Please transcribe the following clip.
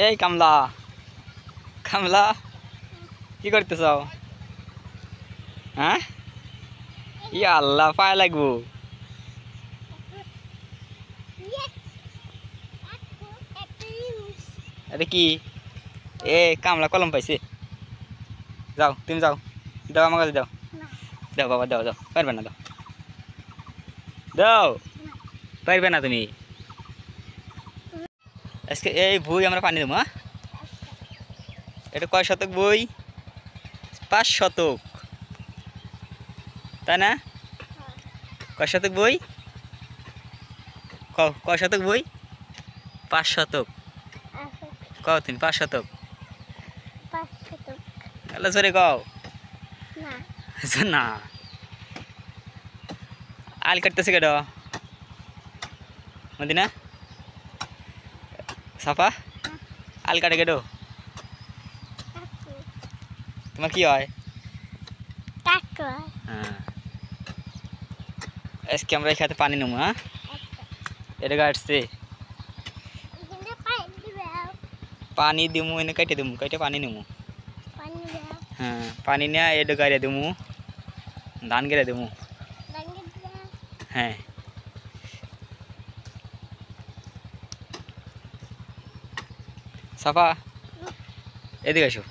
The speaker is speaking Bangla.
এই কামলা কামলা কি করতেছ? হ্যাঁ ইয়া আল্লাহ পায়ে লাগবো। এটা কি? এ কামলা কলম পাইছে। যাও তুমি যাও, দাও আমার কাছে দাও। দাও বাবা দাও দাও, পারবে না দাও, দাও পারবে না তুমি। আজকে এই বই আমরা পানি দেবো। হ্যাঁ এটা কয় শতক বই? 5 শতক, তাই না? কয় শতক বই? কয় শতক বই? 5 শতক। কও তুমি 5 শতক? তাহলে জোরে কও না। আল কাটতেছে কেডা? মদিনা সাফা আল কাটে কেডো? তোমার কি হয়? হ্যাঁ আজকে আমরা এই খাতে পানি নেবো। হ্যাঁ এটা কাটছে পানি দিমু, এনে কাটে দিমু, কাটে পানি নেবো। হ্যাঁ পানি নিয়ে এটা গাড়িয়ে দিমু, ধান গেড়ে দিমু। হ্যাঁ সাফা এদিকে আসো।